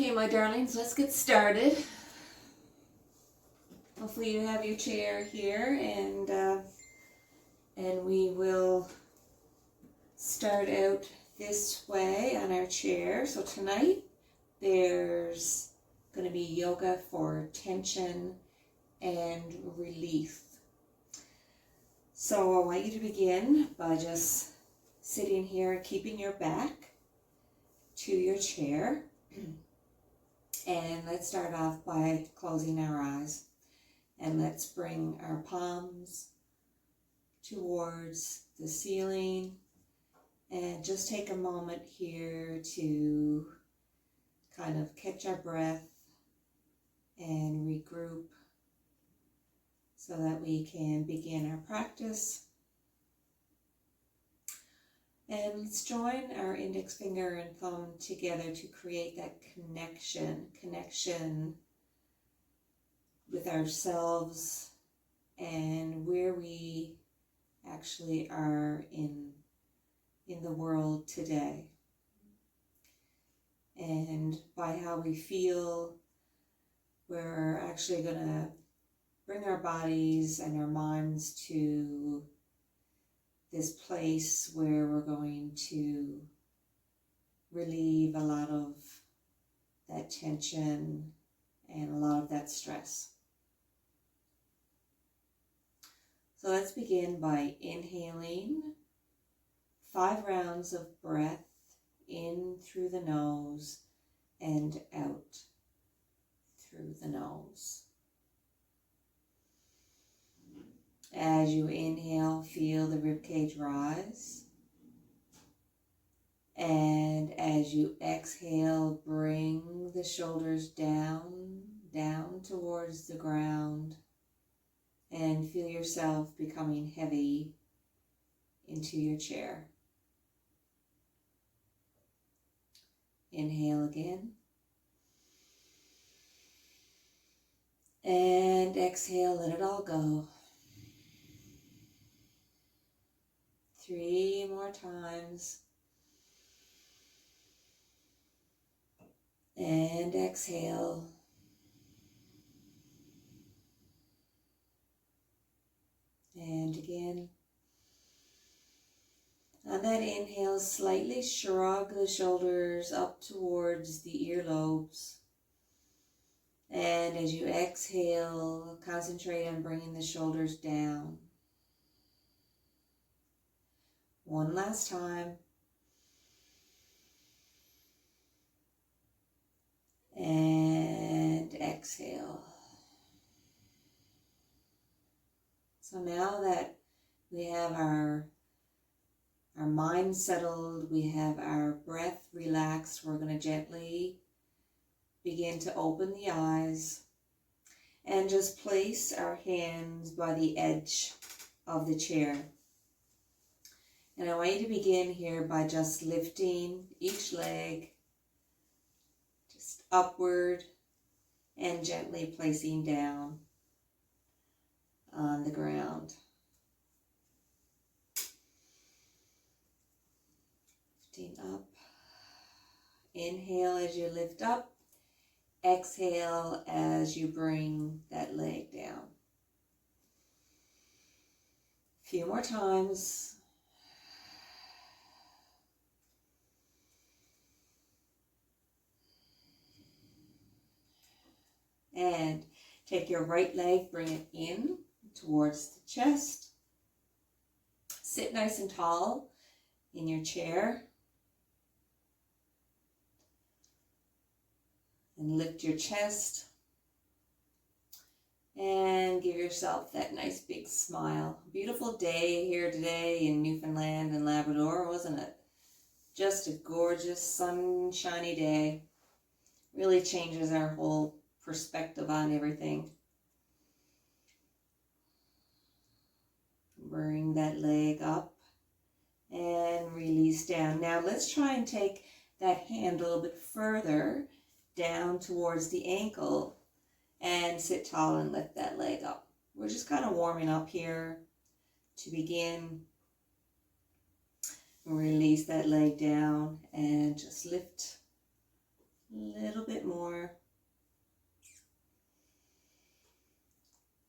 Okay, my darlings, let's get started. Hopefully you have your chair here, and we will start out this way on our chair. So tonight there's going to be yoga for tension and relief. So I want you to begin by just sitting here, keeping your back to your chair. And let's start off by closing our eyes. And let's bring our palms towards the ceiling. And just take a moment here to kind of catch our breath and regroup so that we can begin our practice. And let's join our index finger and thumb together to create that connection with ourselves and where we actually are in the world today. And by how we feel, we're actually going to bring our bodies and our minds to this place where we're going to relieve a lot of that tension and a lot of that stress. So let's begin by inhaling 5 rounds of breath in through the nose and out through the nose. As you inhale, feel the ribcage rise. And as you exhale, bring the shoulders down towards the ground. And feel yourself becoming heavy into your chair. Inhale again. And exhale, let it all go. 3 more times. And exhale. And again. On that inhale, slightly shrug the shoulders up towards the earlobes. And as you exhale, concentrate on bringing the shoulders down. One last time. And exhale. So now that we have our mind settled, we have our breath relaxed, we're going to gently begin to open the eyes and just place our hands by the edge of the chair. And I want you to begin here by just lifting each leg just upward and gently placing down on the ground. Lifting up. Inhale as you lift up. Exhale as you bring that leg down. A few more times. And take your right leg, bring it in towards the chest. Sit nice and tall in your chair. And lift your chest. And give yourself that nice big smile. Beautiful day here today in Newfoundland and Labrador, wasn't it? Just a gorgeous, sunshiny day. Really changes our whole perspective on everything. Bring that leg up and release down. Now let's try and take that hand a little bit further down towards the ankle and sit tall and lift that leg up. We're just kind of warming up here to begin. Release that leg down and just lift A little bit more.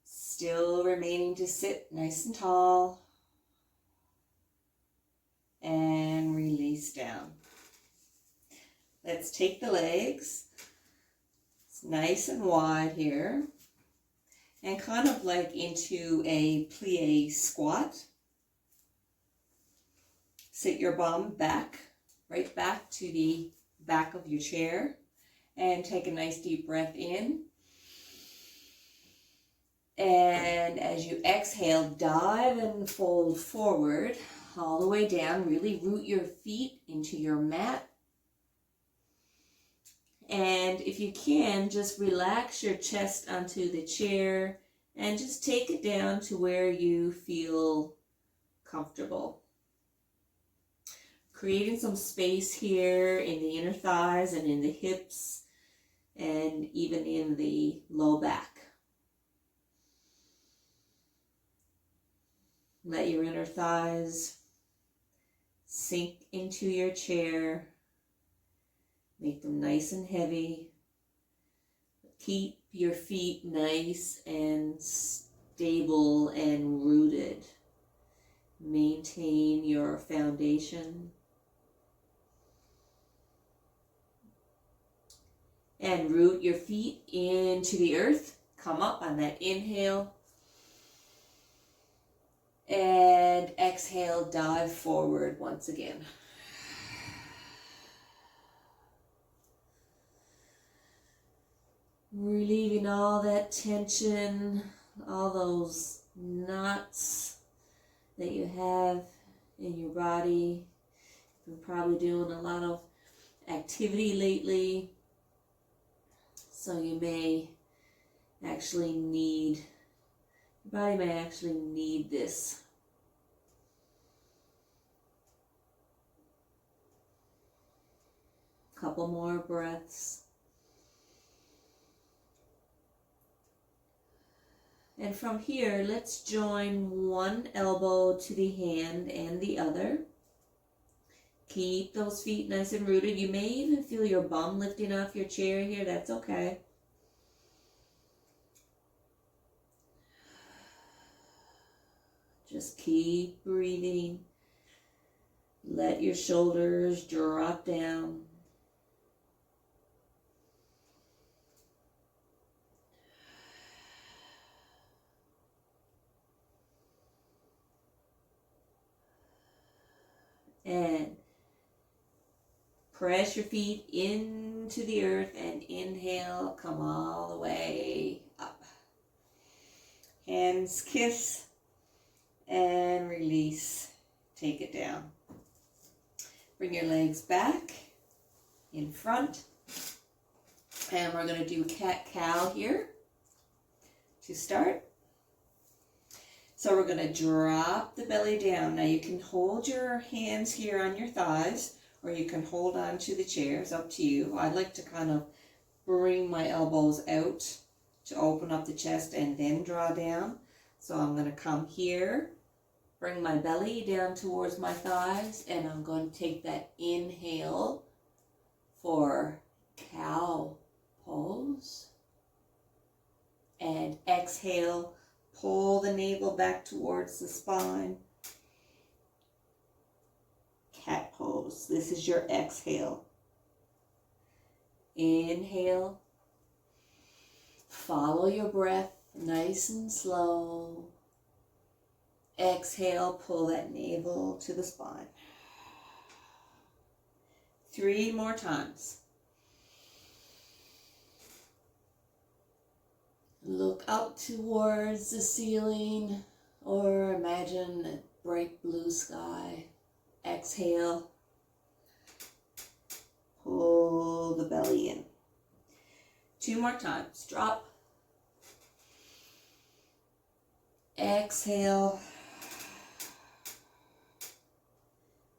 Still remaining to sit nice and tall. And release down. Let's take the legs. It's nice and wide here. And kind of like into a plie squat. Sit your bum back, right back to the back of your chair. And take a nice deep breath in. And as you exhale, dive and fold forward all the way down. Really root your feet into your mat. And if you can, just relax your chest onto the chair and just take it down to where you feel comfortable. Creating some space here in the inner thighs and in the hips and even in the low back. Let your inner thighs sink into your chair. Make them nice and heavy. Keep your feet nice and stable and rooted. Maintain your foundation. And root your feet into the earth. Come up on that inhale. And exhale, dive forward once again. Relieving all that tension, all those knots that you have in your body. You've been probably doing a lot of activity lately, so you may actually need, your body may actually need this. Couple more breaths. And from here, let's join one elbow to the hand and the other. Keep those feet nice and rooted. You may even feel your bum lifting off your chair here. That's okay. Just keep breathing. Let your shoulders drop down. And press your feet into the earth and inhale, come all the way up. Hands kiss and release. Take it down. Bring your legs back in front. And we're going to do cat-cow here to start. So we're going to drop the belly down. Now you can hold your hands here on your thighs, or you can hold on to the chair. It's up to you. I like to kind of bring my elbows out to open up the chest and then draw down. So I'm going to come here, bring my belly down towards my thighs, and I'm going to take that inhale for cow pose. And exhale. Pull the navel back towards the spine. Cat pose. This is your exhale. Inhale. Follow your breath nice and slow. Exhale, pull that navel to the spine. 3 more times. Look up towards the ceiling or imagine a bright blue sky. Exhale. Pull the belly in. 2 more times. Drop. Exhale.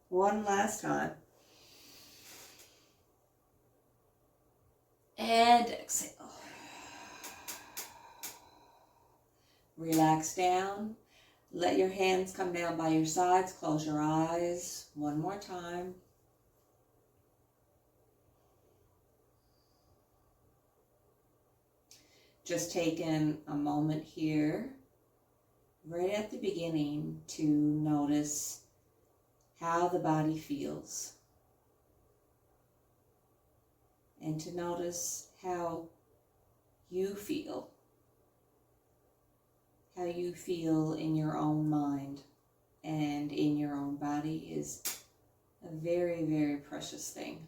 1 last time. And exhale. Relax down. Let your hands come down by your sides. Close your eyes. 1 more time. just taking a moment here, right at the beginning, to notice how the body feels. And to notice how you feel. How you feel in your own mind and in your own body is a very, very precious thing.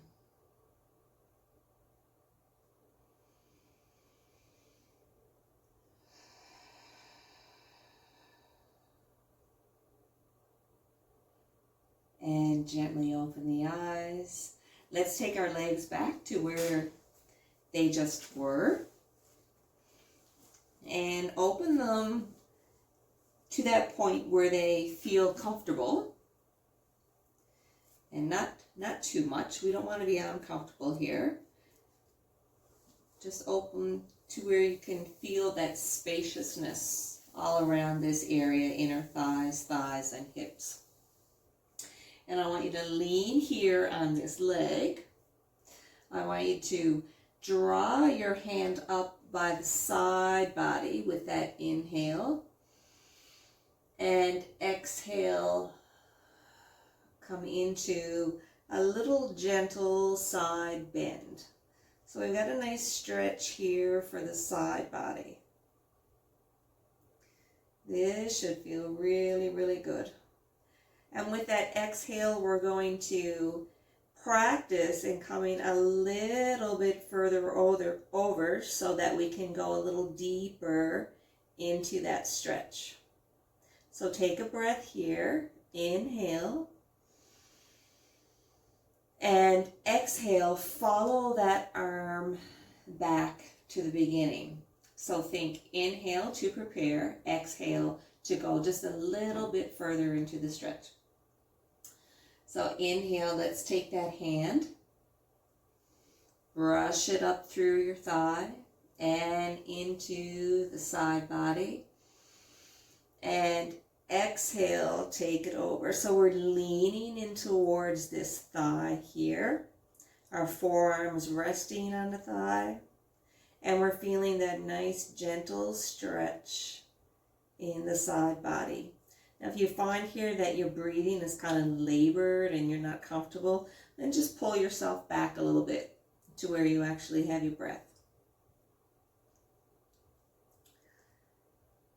And gently open the eyes. Let's take our legs back to where they just were. And open them to that point where they feel comfortable. And not too much. We don't want to be uncomfortable here. Just open to where you can feel that spaciousness all around this area, inner thighs, and hips. And I want you to lean here on this leg. I want you to draw your hand up by the side body with that inhale. And exhale, come into a little gentle side bend. So we've got a nice stretch here for the side body. This should feel really, really good. And with that exhale, we're going to practice in coming a little bit further over so that we can go a little deeper into that stretch. So take a breath here, inhale, and exhale, follow that arm back to the beginning. So think inhale to prepare, exhale to go just a little bit further into the stretch. So inhale, let's take that hand, brush it up through your thigh and into the side body. And exhale, take it over. So we're leaning in towards this thigh here. Our forearms resting on the thigh. And we're feeling that nice gentle stretch in the side body. Now if you find here that your breathing is kind of labored and you're not comfortable, then just pull yourself back a little bit to where you actually have your breath.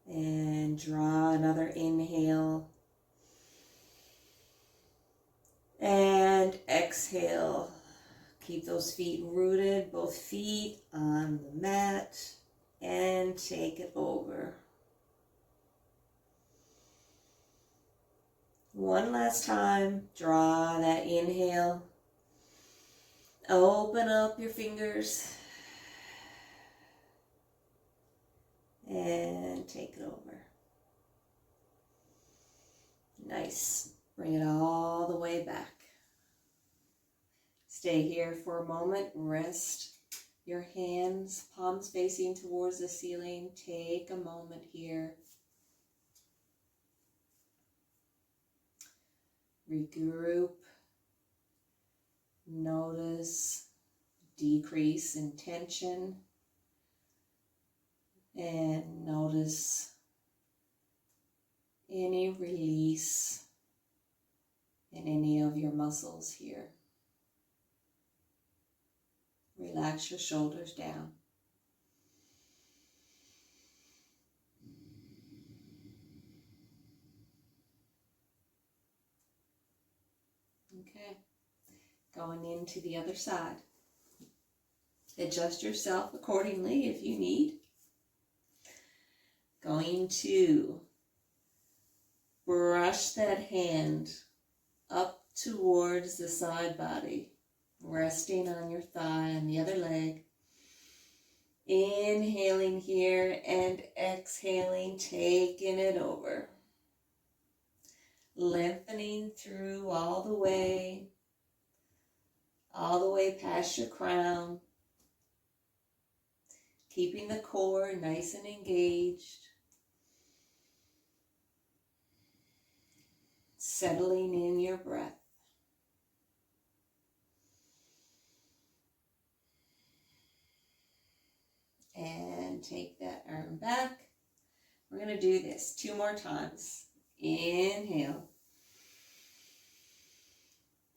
And draw another inhale. And exhale. Keep those feet rooted, both feet on the mat, and take it over. One last time, draw that inhale. Open up your fingers. And take it over. Nice. Bring it all the way back. Stay here for a moment. Rest your hands, palms facing towards the ceiling. Take a moment here. Regroup. Notice decrease in tension. And notice any release in any of your muscles here. Relax your shoulders down. Okay, going into the other side. Adjust yourself accordingly if you need. Going to brush that hand up towards the side body, resting on your thigh and the other leg. Inhaling here and exhaling, taking it over. Lengthening through all the way past your crown. Keeping the core nice and engaged. Settling in your breath. And And take that arm back. We're going to do this 2 more times. Inhale.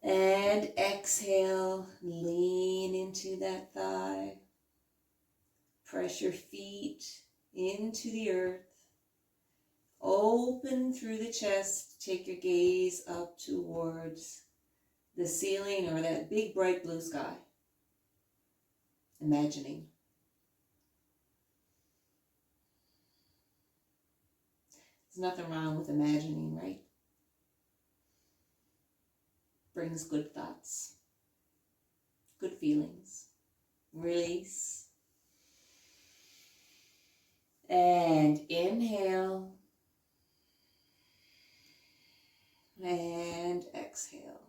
And exhale. Lean into that thigh. Press your feet into the earth. Open through the chest. Take your gaze up towards the ceiling or that big bright blue sky. Imagining. There's nothing wrong with imagining, right? Brings good thoughts, good feelings. Release. And inhale. And exhale.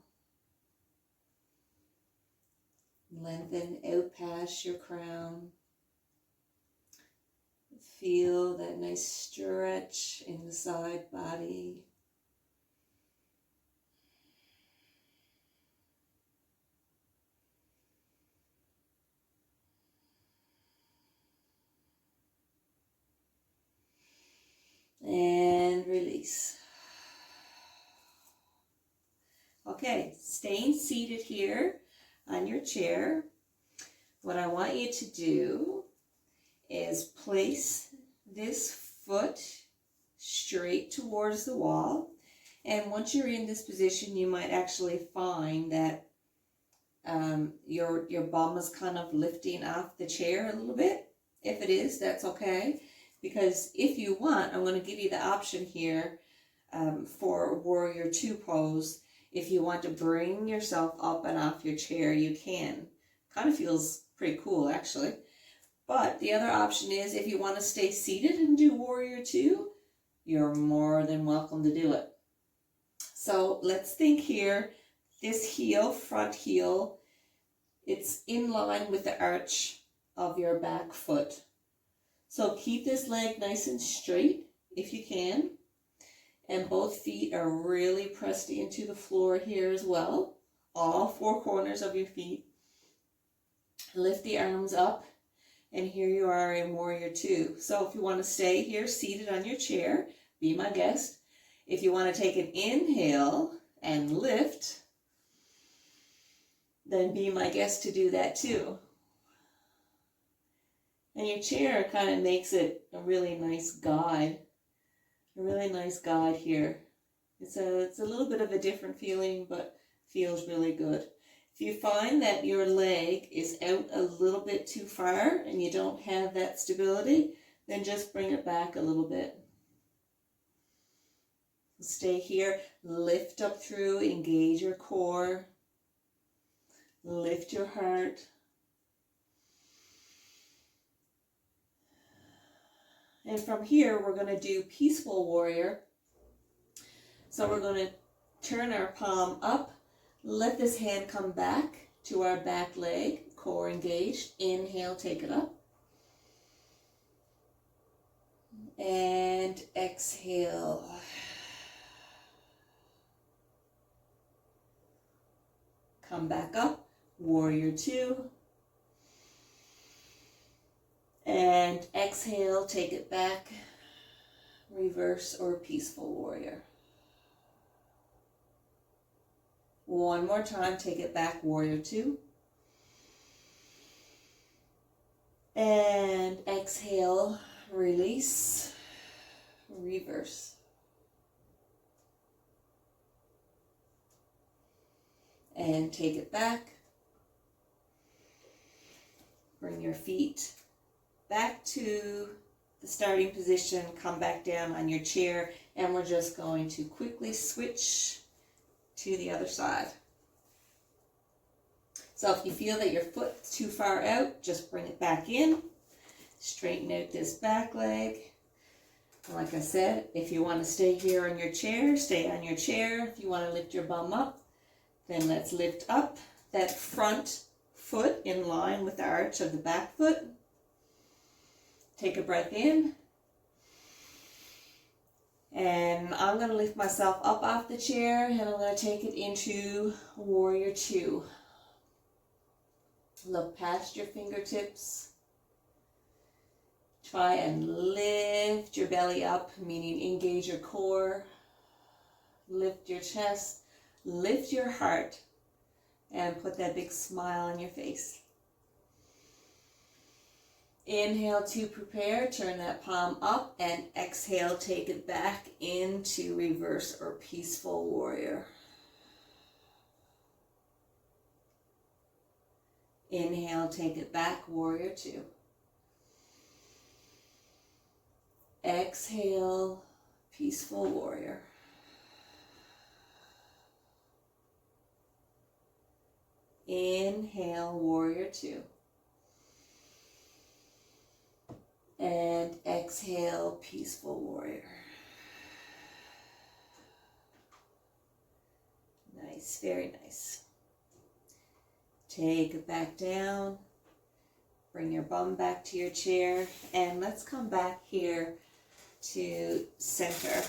Lengthen out past your crown. Feel that nice stretch in the side body. And release. Okay, staying seated here on your chair. What I want you to do is place this foot straight towards the wall. And once you're in this position, you might actually find that your bum is kind of lifting off the chair a little bit. If it is, that's okay. Because if you want, I'm going to give you the option here for Warrior 2 pose. If you want to bring yourself up and off your chair, you can. Kind of feels pretty cool, actually. But the other option is if you want to stay seated and do Warrior 2, you're more than welcome to do it. So let's think here. This heel, front heel, it's in line with the arch of your back foot. So keep this leg nice and straight if you can. And both feet are really pressed into the floor here as well. All 4 corners of your feet. Lift the arms up. And here you are in Warrior 2. So if you want to stay here seated on your chair, be my guest. If you want to take an inhale and lift, then be my guest to do that too. And your chair kind of makes it a really nice guide. A really nice guide here. It's a little bit of a different feeling, but feels really good. If you find that your leg is out a little bit too far and you don't have that stability, then just bring it back a little bit. Stay here, lift up through, engage your core, lift your heart. And from here, we're going to do Peaceful Warrior. So we're going to turn our palm up, let this hand come back to our back leg, core engaged. Inhale, take it up. And exhale. Come back up, Warrior 2. And exhale, take it back, reverse or Peaceful Warrior. One more time, take it back, Warrior 2. And exhale, release, reverse. And take it back. Bring your feet back to the starting position, come back down on your chair, and we're just going to quickly switch to the other side. So if you feel that your foot's too far out, just bring it back in. Straighten out this back leg. And like I said, if you want to stay here on your chair, stay on your chair. If you want to lift your bum up, then let's lift up that front foot in line with the arch of the back foot. Take a breath in. And I'm going to lift myself up off the chair and I'm going to take it into Warrior 2. Look past your fingertips. Try and lift your belly up, meaning engage your core. Lift your chest, lift your heart, and put that big smile on your face. Inhale to prepare, turn that palm up, and exhale, take it back into reverse or peaceful warrior. Inhale, take it back, warrior two. Exhale, peaceful warrior. Inhale, warrior two. And exhale, peaceful warrior. Nice, very nice. Take it back down. Bring your bum back to your chair. And let's come back here to center.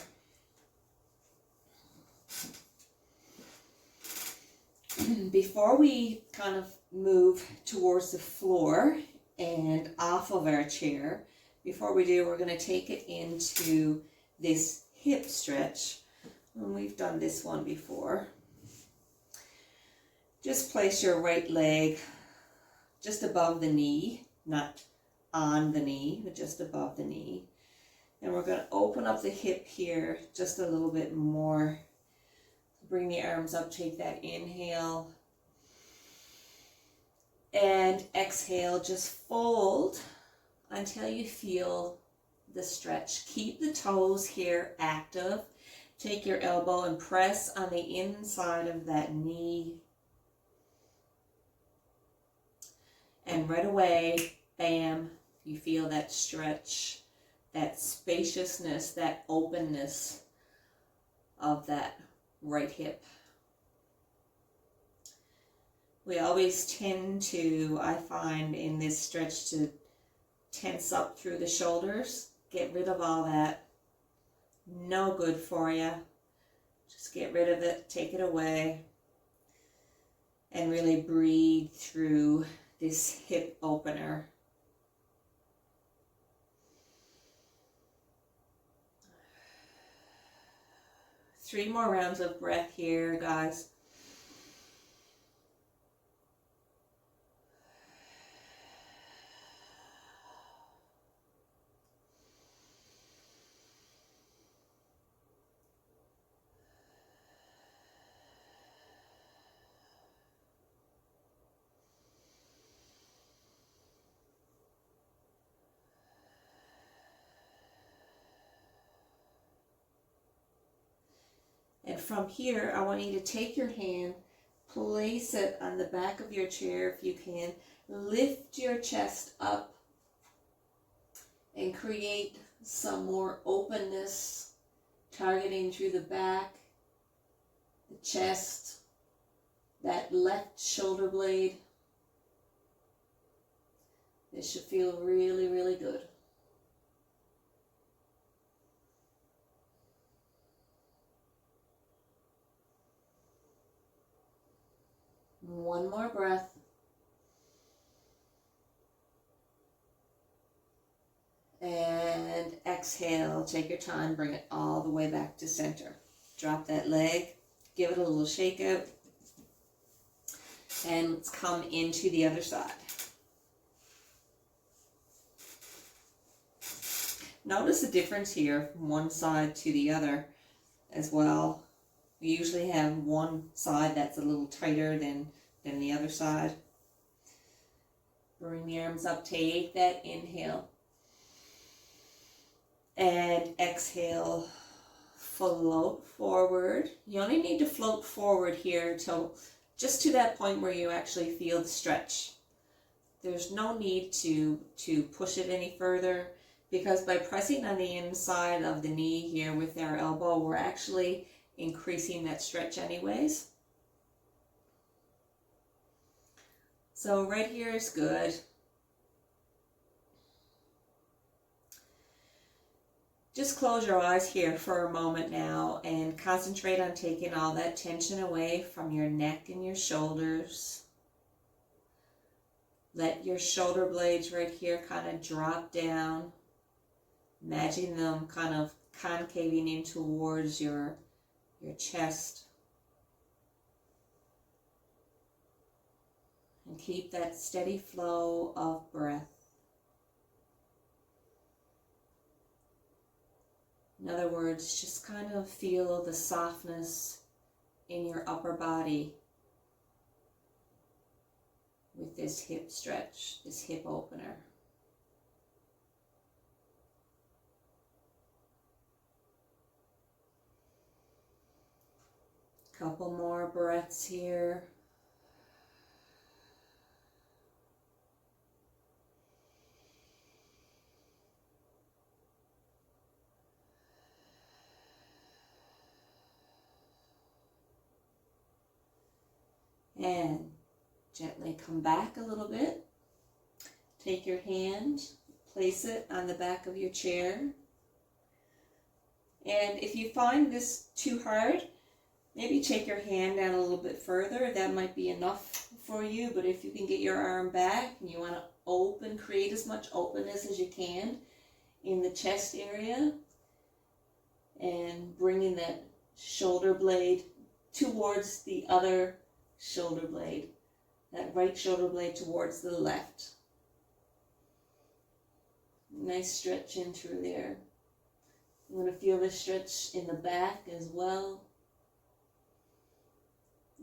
Before we kind of move towards the floor and off of our chair, before we do, we're going to take it into this hip stretch. And we've done this one before. Just place your right leg just above the knee, not on the knee, but just above the knee. And we're going to open up the hip here just a little bit more. Bring the arms up, take that inhale. And exhale, just fold until you feel the stretch. Keep the toes here active. Take your elbow and press on the inside of that knee. And right away, bam, you feel that stretch, that spaciousness, that openness of that right hip. We always tend to, I find in this stretch, to tense up through the shoulders. Get rid of all that. No good for you. Just get rid of it, take it away, and really breathe through this hip opener. Three more rounds of breath here, guys. And from here, I want you to take your hand, place it on the back of your chair if you can. Lift your chest up and create some more openness, targeting through the back, the chest, that left shoulder blade. This should feel really, really good. One more breath. And exhale, take your time, bring it all the way back to center. Drop that leg, give it a little shake out, and let's come into the other side. Notice the difference here from one side to the other as well. We usually have one side that's a little tighter than the other side. Bring the arms up, take that inhale. And exhale, float forward. You only need to float forward here till just to that point where you actually feel the stretch. There's no need to push it any further, because by pressing on the inside of the knee here with our elbow, we're actually increasing that stretch anyways. So right here is good. Just close your eyes here for a moment now and concentrate on taking all that tension away from your neck and your shoulders. Let your shoulder blades right here kind of drop down. Imagine them kind of concaving in towards your chest. And keep that steady flow of breath. In other words, just kind of feel the softness in your upper body with this hip stretch, this hip opener. Couple more breaths here. And gently come back a little bit. Take your hand, place it on the back of your chair. And if you find this too hard, maybe take your hand down a little bit further. That might be enough for you. But if you can get your arm back and you want to open, create as much openness as you can in the chest area, and bringing that shoulder blade towards the other shoulder blade, that right shoulder blade towards the left. Nice stretch in through there. You want to feel this stretch in the back as well.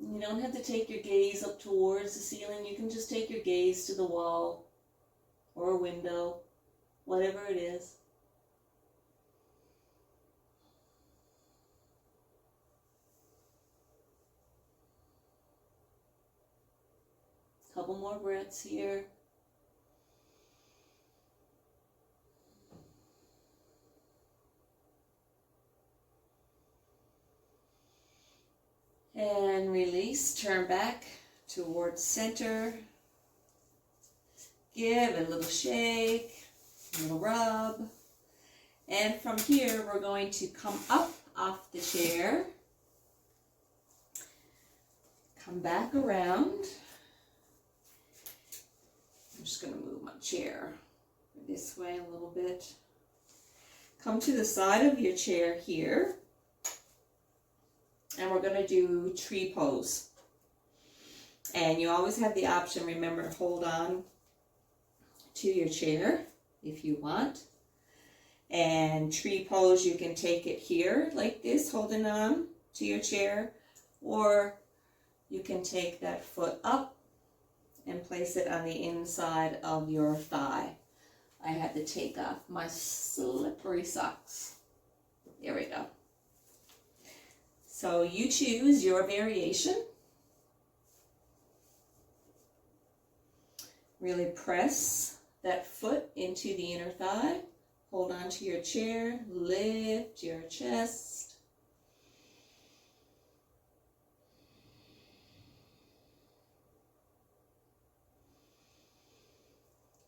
You don't have to take your gaze up towards the ceiling. You can just take your gaze to the wall or a window, whatever it is. Couple more breaths here. And release, turn back towards center. Give it a little shake, a little rub. And from here, we're going to come up off the chair. Come back around. I'm just going to move my chair this way a little bit. Come to the side of your chair here. And we're going to do tree pose. And you always have the option, remember, to hold on to your chair if you want. And tree pose, you can take it here like this, holding on to your chair. Or you can take that foot up and place it on the inside of your thigh. I had to take off my slippery socks. There we go. So you choose your variation. Really press that foot into the inner thigh. Hold on to your chair. Lift your chest.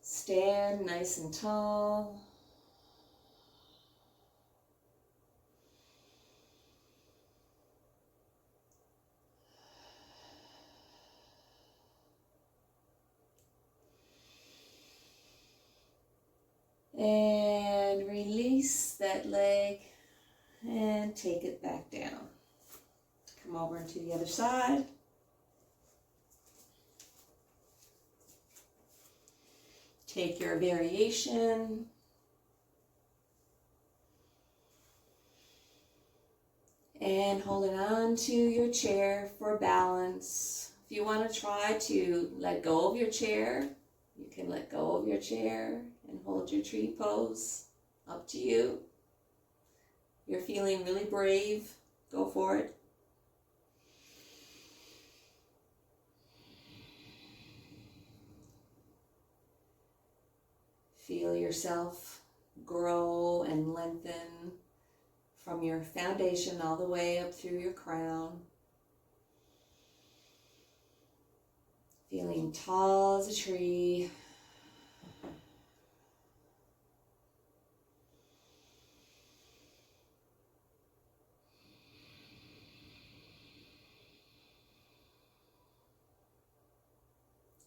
Stand nice and tall. And release that leg and take it back down. Come over into the other side. Take your variation. And holding on to your chair for balance. If you want to try to let go of your chair, you can let go of your chair and hold your tree pose. Up to you. You're feeling really brave. Go for it. Feel yourself grow and lengthen from your foundation all the way up through your crown. Feeling tall as a tree.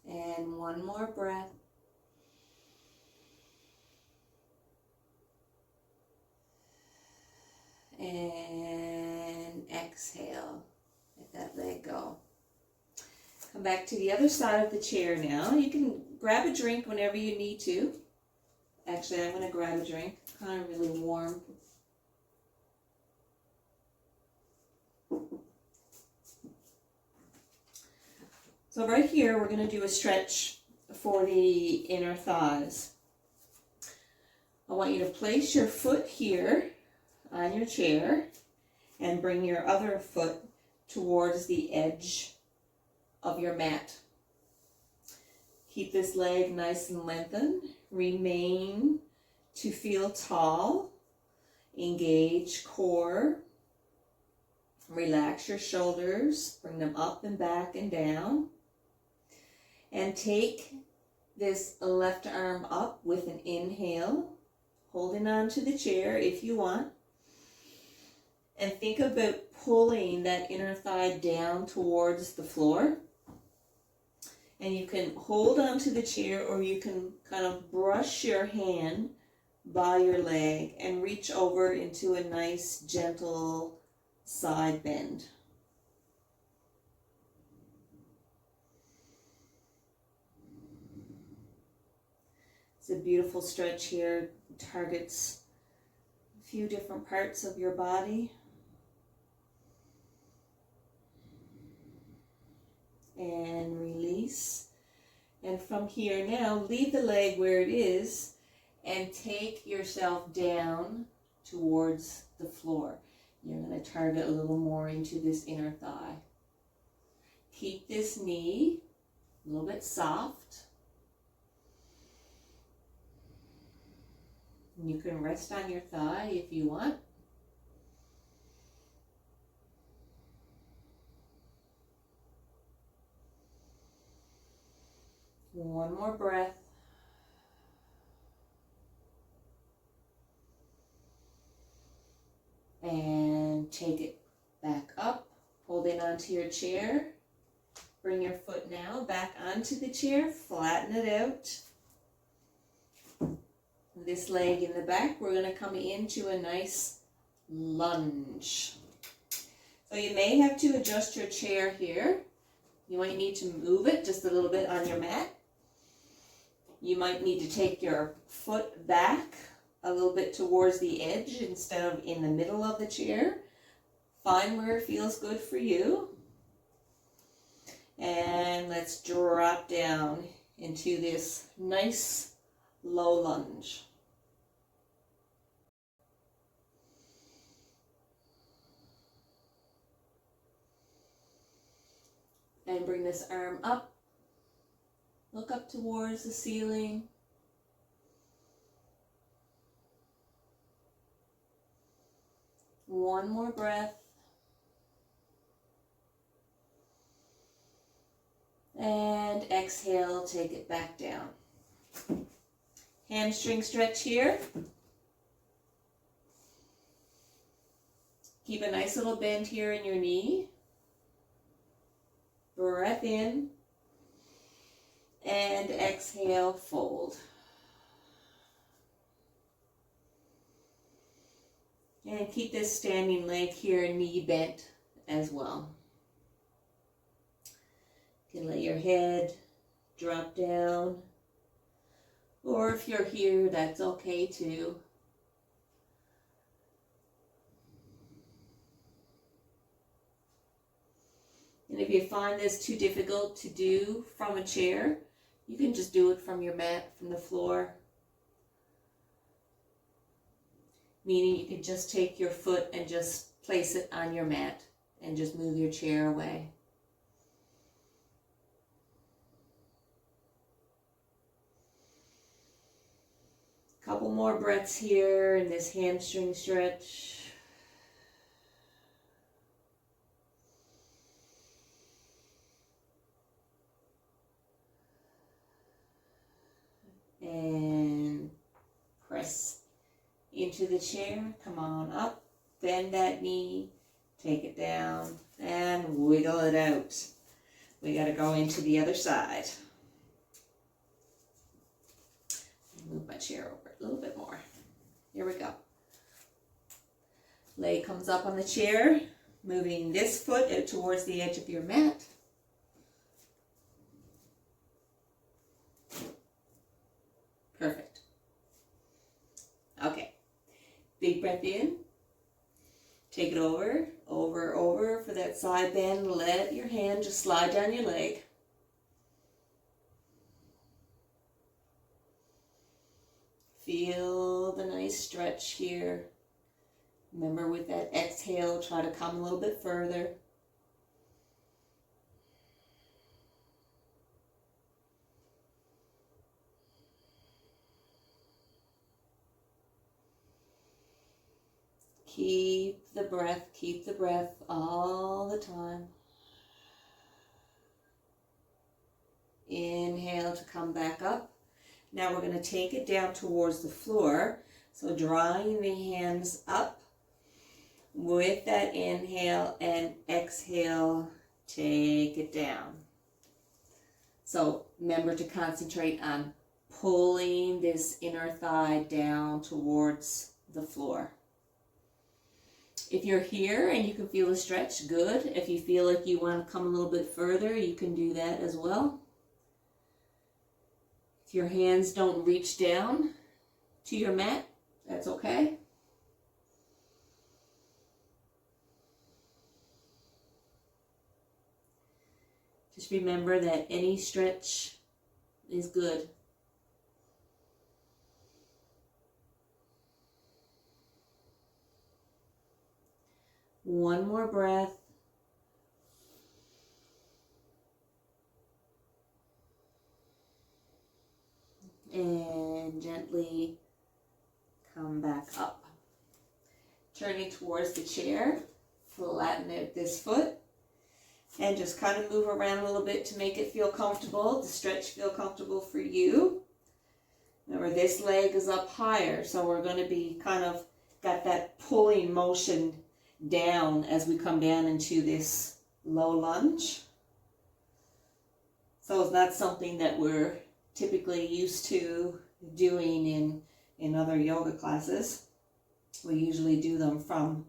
And one more breath. exhale. Let that leg go. Come back to the other side of the chair now. You can grab a drink whenever you need to. Actually, I'm going to grab a drink. Kind of really warm. So right here, we're going to do a stretch for the inner thighs. I want you to place your foot here on your chair and bring your other foot towards the edge of your mat. Keep this leg nice and lengthened. Remain to feel tall. Engage core. Relax your shoulders. Bring them up and back and down. And take this left arm up with an inhale, holding on to the chair if you want. And think about pulling that inner thigh down towards the floor. And you can hold on to the chair, or you can kind of brush your hand by your leg and reach over into a nice gentle side bend. It's a beautiful stretch here. It targets a few different parts of your body. And release. And from here now, leave the leg where it is and take yourself down towards the floor. You're going to target a little more into this inner thigh. Keep this knee a little bit soft. You can rest on your thigh if you want. One more breath. And take it back up, holding onto your chair. Bring your foot now back onto the chair, flatten it out. This leg in the back, we're going to come into a nice lunge. So you may have to adjust your chair here. You might need to move it just a little bit on your mat. You might need to take your foot back a little bit towards the edge instead of in the middle of the chair. Find where it feels good for you. And let's drop down into this nice low lunge. And bring this arm up. Look up towards the ceiling. One more breath. And exhale, take it back down. Hamstring stretch here. Keep a nice little bend here in your knee. Breath in. And exhale, fold. And keep this standing leg here, knee bent as well. You can let your head drop down. Or if you're here, that's okay too. And if you find this too difficult to do from a chair, you can just do it from your mat, from the floor. Meaning you could just take your foot and just place it on your mat and just move your chair away. Couple more breaths here in this hamstring stretch. And press into the chair. Come on up. Bend that knee. Take it down and wiggle it out. We got to go into the other side. Move my chair over a little bit more. Here we go. Leg comes up on the chair. Moving this foot out towards the edge of your mat. Perfect. Okay. Big breath in. Take it over, over, over for that side bend. Let your hand just slide down your leg. Feel the nice stretch here. Remember, with that exhale, try to come a little bit further. Keep the breath all the time. Inhale to come back up. Now we're going to take it down towards the floor. So drawing the hands up with that inhale and exhale, take it down. So remember to concentrate on pulling this inner thigh down towards the floor. If you're here and you can feel a stretch, good. If you feel like you want to come a little bit further, you can do that as well. If your hands don't reach down to your mat, that's okay. Just remember that any stretch is good. One more breath. And gently come back up. Turning towards the chair, flatten out this foot, and just kind of move around a little bit to make it feel comfortable, the stretch feel comfortable for you. Remember, this leg is up higher, so we're going to be kind of got that pulling motion down as we come down into this low lunge. So it's not something that we're typically used to doing in other yoga classes. We usually do them from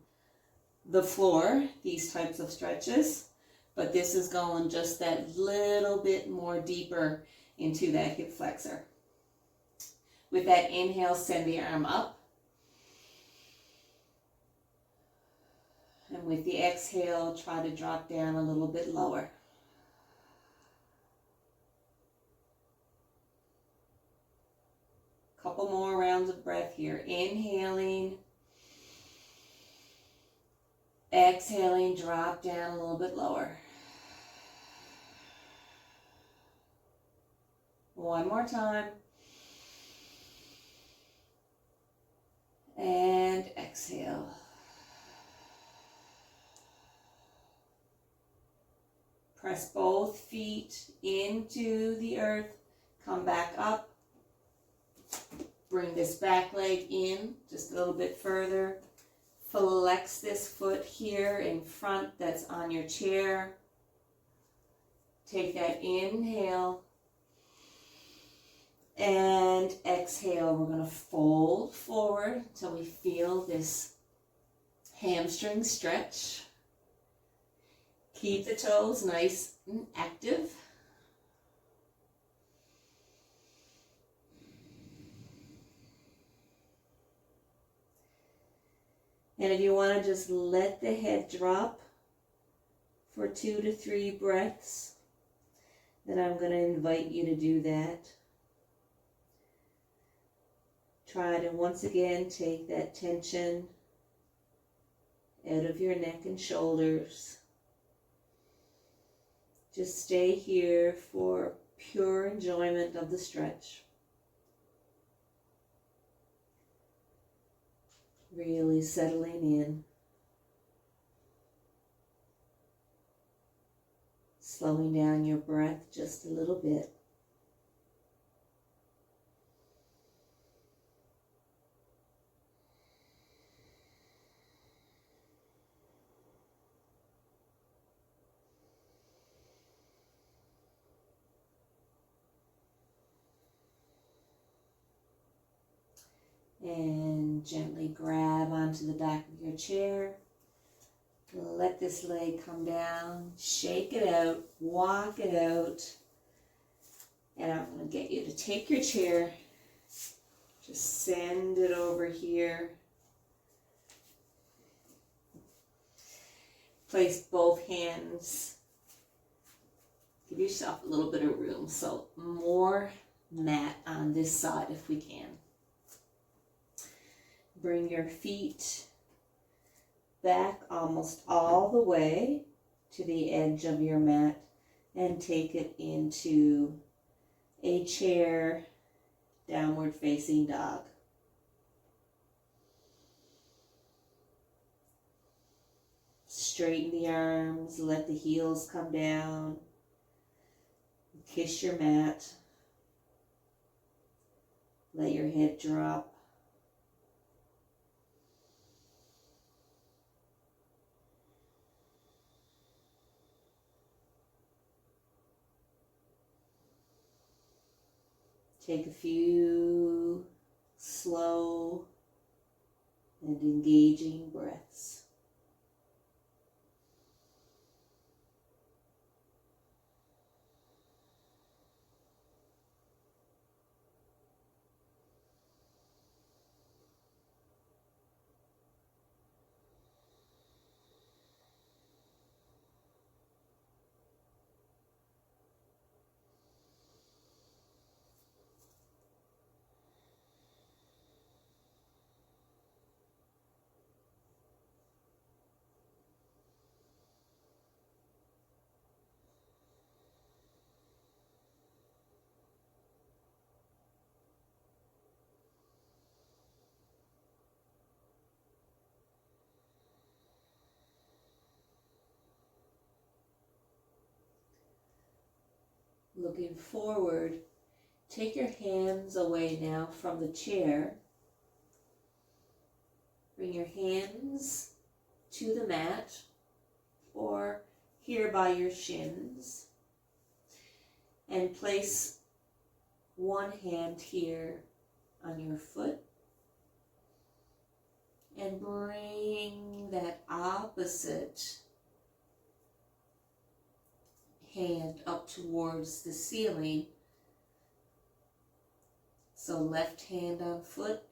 the floor, these types of stretches, but this is going just that little bit more deeper into that hip flexor. With that inhale, send the arm up. And with the exhale, try to drop down a little bit lower. Couple more rounds of breath here. Inhaling. Exhaling, drop down a little bit lower. One more time. And exhale. Press both feet into the earth. Come back up. Bring this back leg in just a little bit further. Flex this foot here in front that's on your chair. Take that inhale. And exhale. We're going to fold forward until we feel this hamstring stretch. Keep the toes nice and active. And if you want to just let the head drop for 2 to 3 breaths, then I'm going to invite you to do that. Try to once again take that tension out of your neck and shoulders. Just stay here for pure enjoyment of the stretch. Really settling in. Slowing down your breath just a little bit. And gently grab onto the back of your chair. Let this leg come down, shake it out, walk it out. And I'm going to get you to take your chair, just send it over here. Place both hands. Give yourself a little bit of room, so more mat on this side if we can. Bring your feet back almost all the way to the edge of your mat and take it into a chair, downward facing dog. Straighten the arms, let the heels come down. Kiss your mat. Let your head drop. Take a few slow and engaging breaths. Looking forward, take your hands away now from the chair. Bring your hands to the mat or here by your shins and place one hand here on your foot and bring that opposite hand up towards the ceiling. So left hand on foot,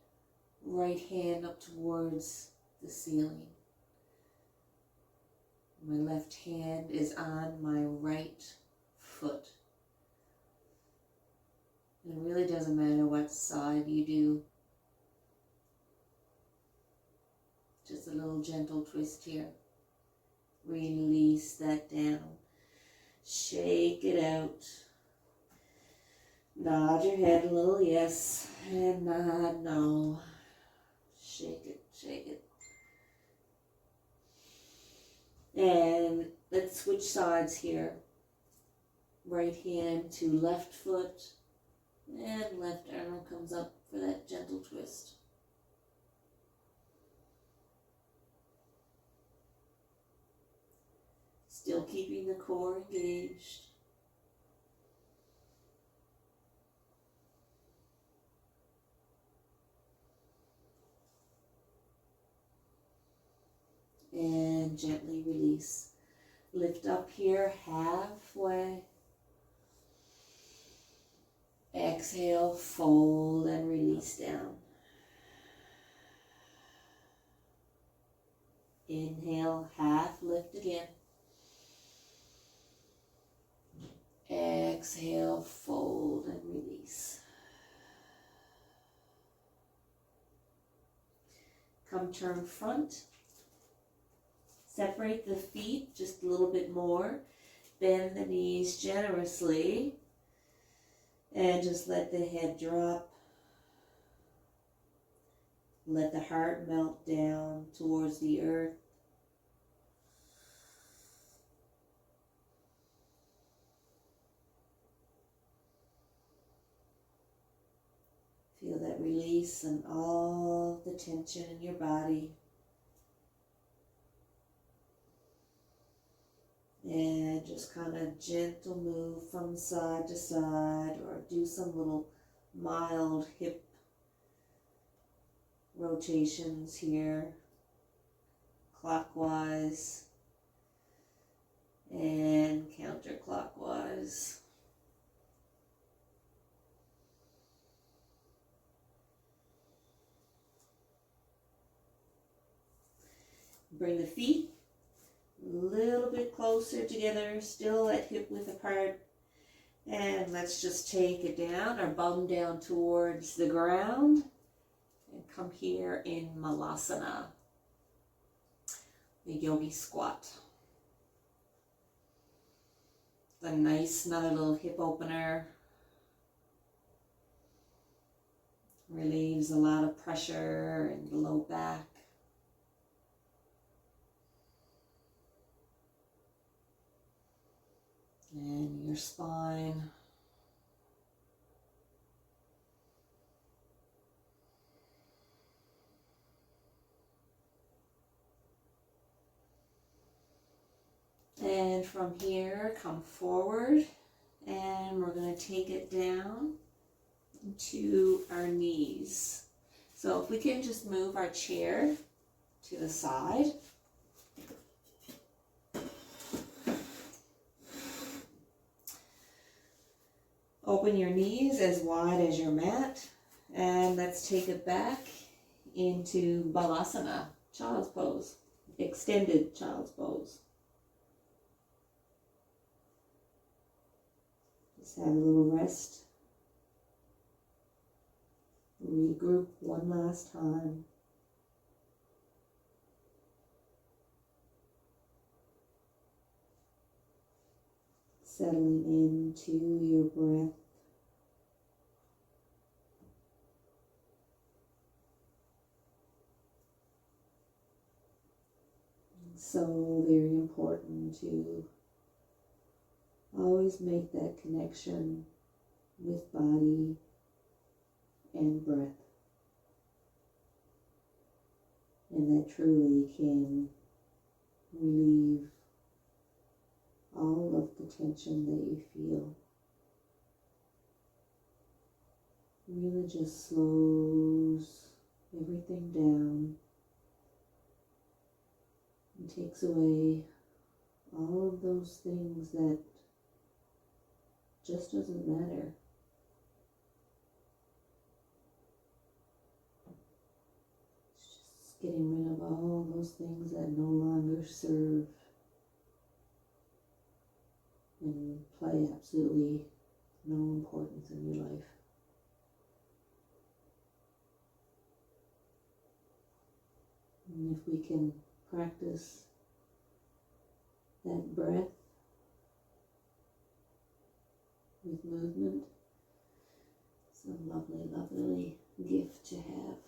right hand up towards the ceiling. My left hand is on my right foot. It really doesn't matter what side you do. Just a little gentle twist here. Release that down. Shake it out. Nod your head a little yes and nod no. Shake it, shake it. And let's switch sides here. Right hand to left foot and left arm comes up for that gentle twist. Still keeping the core engaged. And gently release. Lift up here halfway. Exhale, fold and release down. Inhale, half lift again. Exhale, fold and release. Come turn front. Separate the feet just a little bit more. Bend the knees generously. And just let the head drop. Let the heart melt down towards the earth. Feel that release and all the tension in your body. And just kind of gentle move from side to side or do some little mild hip rotations here, clockwise. Bring the feet a little bit closer together, still at hip width apart. And let's just take it down, our bum down towards the ground. And come here in Malasana, the yogi squat. A nice, another little hip opener. Relieves a lot of pressure in the low back. And your spine. And from here, come forward, and we're going to take it down to our knees. So if we can just move our chair to the side. Open your knees as wide as your mat, and let's take it back into Balasana, child's pose, extended child's pose. Just have a little rest. Regroup one last time. Settling into your breath. So very important to always make that connection with body and breath. And that truly can relieve all of the tension that you feel. Really just slows everything down and takes away all of those things that just doesn't matter. It's just getting rid of all those things that no longer serve and play absolutely no importance in your life. And if we can practice that breath with movement, it's a lovely, lovely gift to have.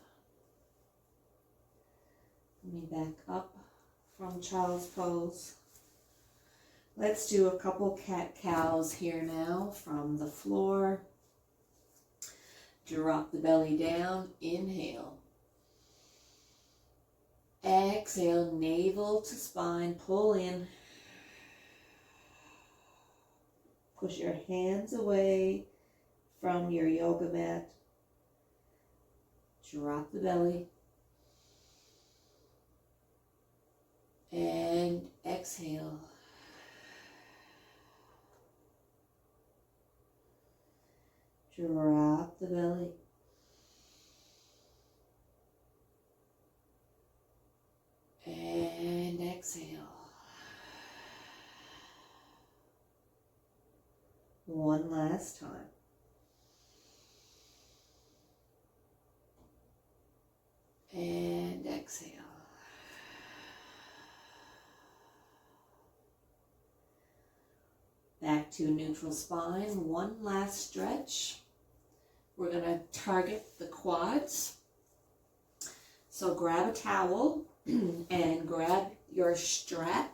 Coming back up from child's pose. Let's do a couple cat-cows here now from the floor. Drop the belly down, inhale. Exhale, navel to spine, pull in. Push your hands away from your yoga mat. Drop the belly. And exhale. Drop the belly. And exhale. One last time. And exhale. Back to neutral spine. One last stretch. We're going to target the quads. So grab a towel and grab your strap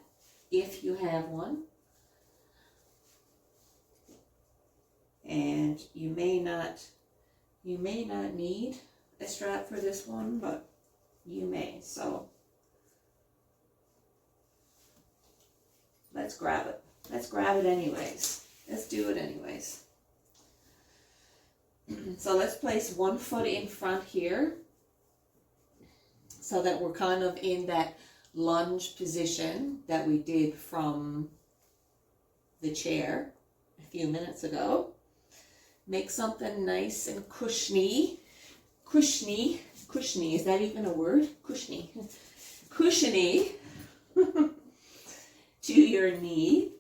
if you have one. And you may not need a strap for this one, but you may. So let's grab it. Let's grab it anyways. Let's do it anyways. So let's place one foot in front here so that we're kind of in that lunge position that we did from the chair a few minutes ago. Make something nice and cushiony. Cushiony. Is that even a word? Cushiony. Cushiony. to your knee.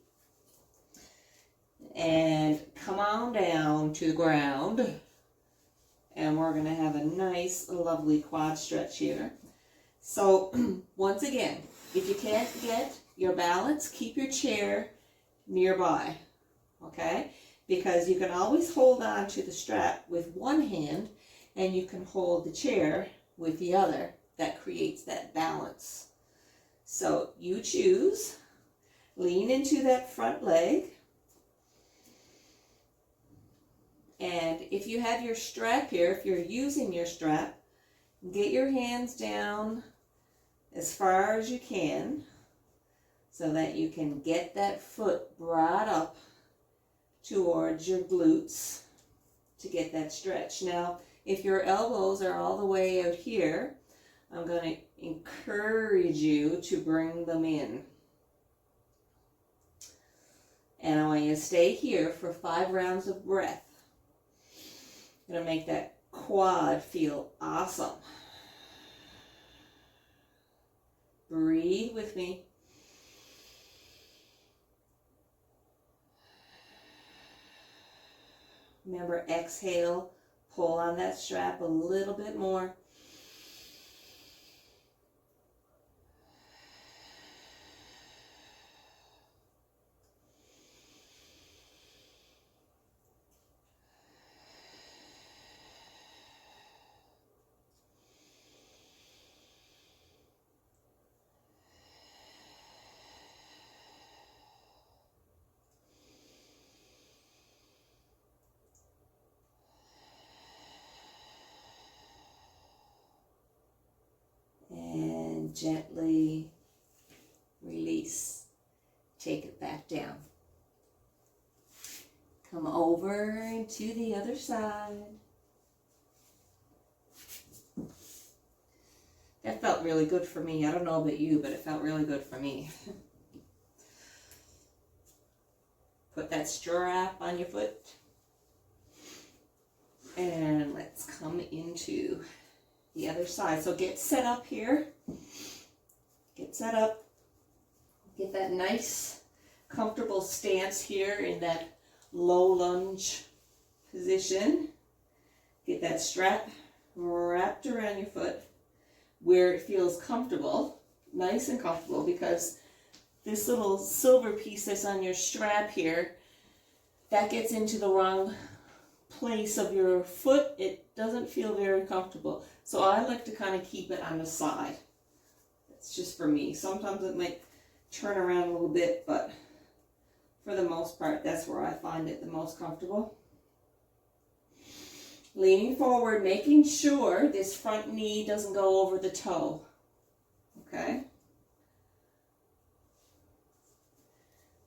And come on down to the ground. And we're going to have a nice, lovely quad stretch here. So, once again, if you can't get your balance, keep your chair nearby, okay? Because you can always hold on to the strap with one hand, and you can hold the chair with the other. That creates that balance. So, you choose. Lean into that front leg. And if you have your strap here, if you're using your strap, get your hands down as far as you can so that you can get that foot brought up towards your glutes to get that stretch. Now, if your elbows are all the way out here, I'm going to encourage you to bring them in. And I want you to stay here for 5 rounds of breath. Gonna make that quad feel awesome. Breathe with me. Remember, exhale, pull on that strap a little bit more. And gently release. Take it back down. Come over into the other side. That felt really good for me. I don't know about you, but it felt really good for me. Put that strap on your foot. And let's come into the other side. So get set up here. Get set up. Get that nice, comfortable stance here in that low lunge position. Get that strap wrapped around your foot where it feels comfortable, nice and comfortable, because this little silver piece that's on your strap here, that gets into the wrong place of your foot. It doesn't feel very comfortable. So I like to kind of keep it on the side. It's just for me. Sometimes it might turn around a little bit, but for the most part, that's where I find it the most comfortable. Leaning forward, making sure this front knee doesn't go over the toe. Okay?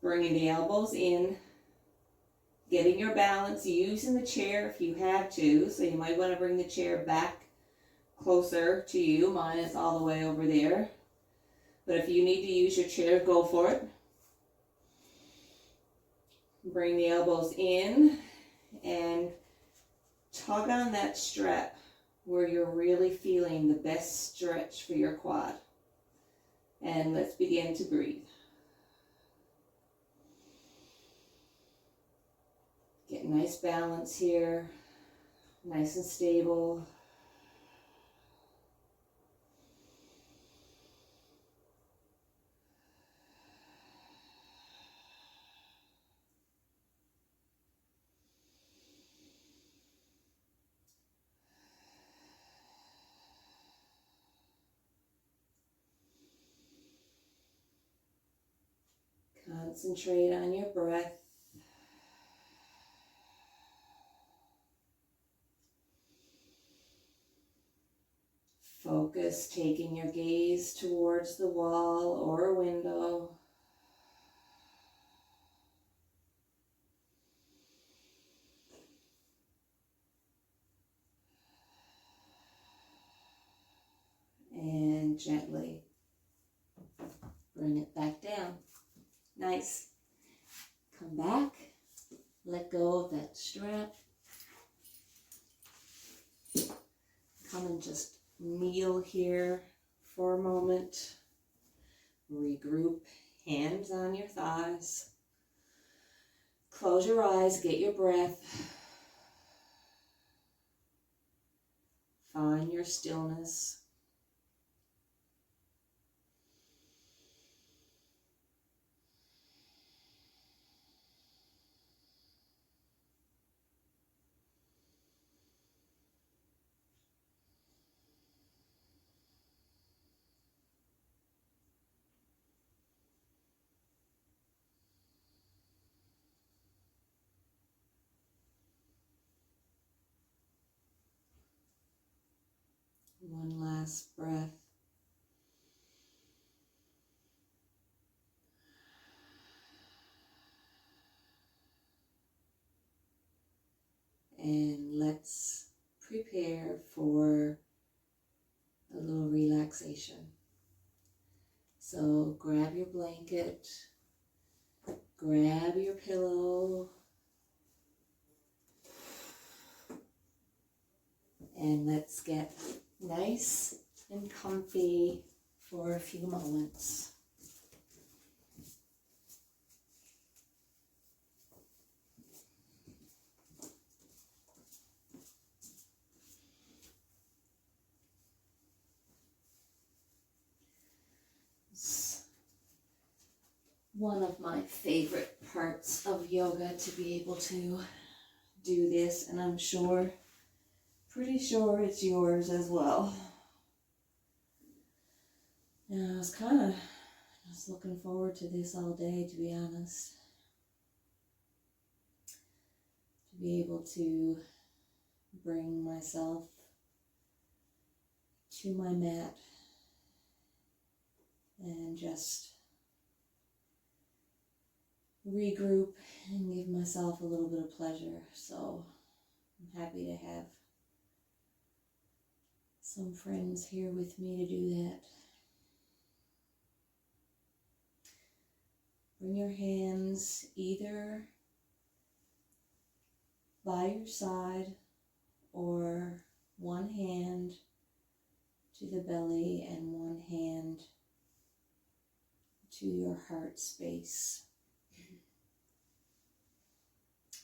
Bringing the elbows in. Getting your balance, using the chair if you have to. So you might want to bring the chair back closer to you. Mine is all the way over there. But if you need to use your chair, go for it. Bring the elbows in and tug on that strap where you're really feeling the best stretch for your quad. And let's begin to breathe. Get nice balance here, nice and stable. Concentrate on your breath. Focus, taking your gaze towards the wall or a window. And gently bring it back down. Nice. Come back. Let go of that strap. Come and just kneel here for a moment. Regroup, hands on your thighs. Close your eyes, get your breath. Find your stillness. One last breath. And let's prepare for a little relaxation. So grab your blanket, grab your pillow, and let's get nice and comfy for a few moments. It's one of my favorite parts of yoga to be able to do this, and I'm pretty sure it's yours as well. And I was kind of just looking forward to this all day, to be honest. To be able to bring myself to my mat and just regroup and give myself a little bit of pleasure. So I'm happy to have some friends here with me to do that. Bring your hands either by your side or one hand to the belly and one hand to your heart space.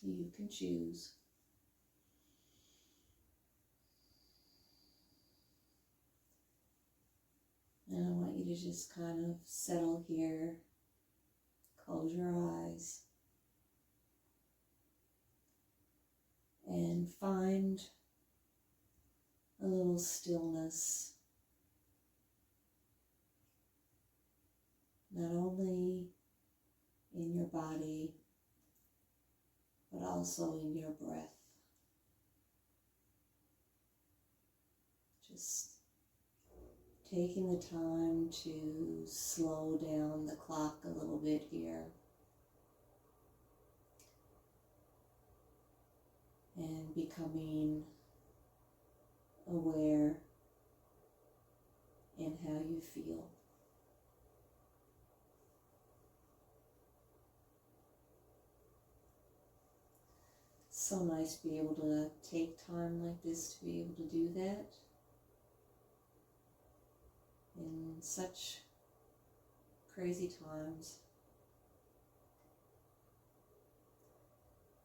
You can choose. And I want you to just kind of settle here. Close your eyes. And find a little stillness. Not only in your body, but also in your breath. Just taking the time to slow down the clock a little bit here. And becoming aware in how you feel. So nice to be able to take time like this to be able to do that in such crazy times.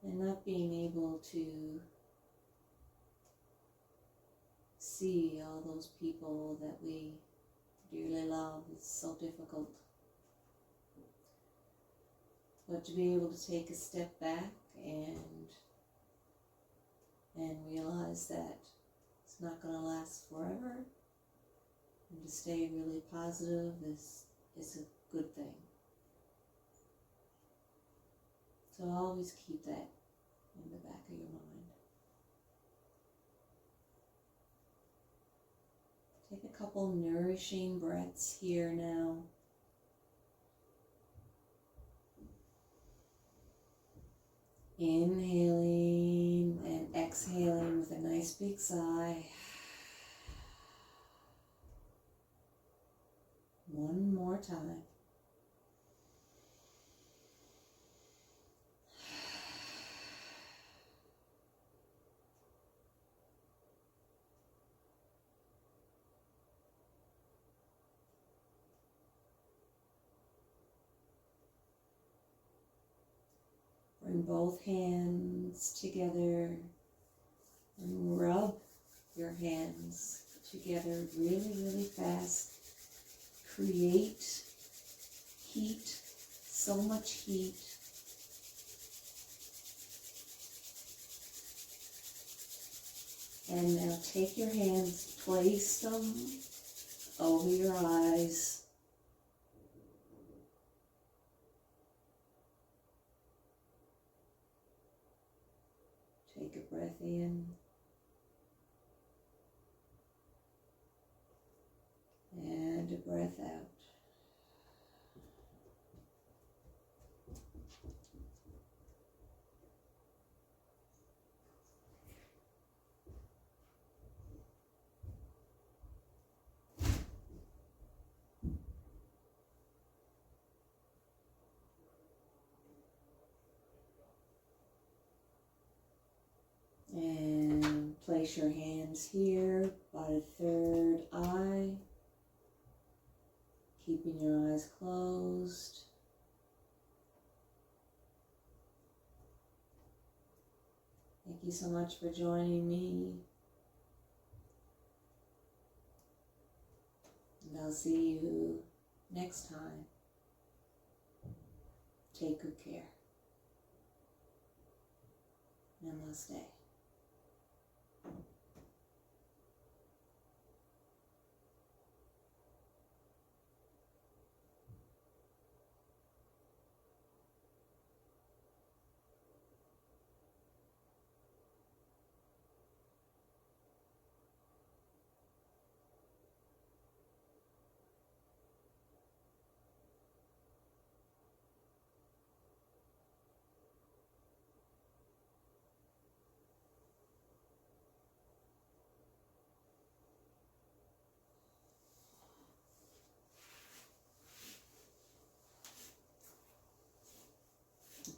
And not being able to see all those people that we dearly love is so difficult. But to be able to take a step back and realize that it's not going to last forever, and to stay really positive is a good thing. So always keep that in the back of your mind. Take a couple nourishing breaths here now. Inhaling and exhaling with a nice big sigh. One more time. Bring both hands together and rub your hands together really, really fast. Create heat, so much heat. And now take your hands, place them over your eyes. Take a breath in. And a breath out. And place your hands here by the third eye, keeping your eyes closed. Thank you so much for joining me. And I'll see you next time. Take good care. Namaste.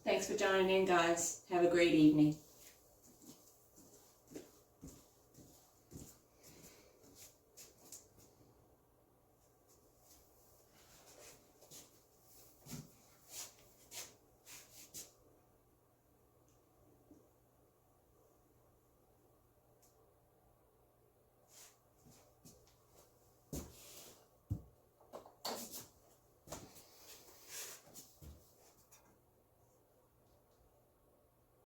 Thanks for joining in, guys. Have a great evening.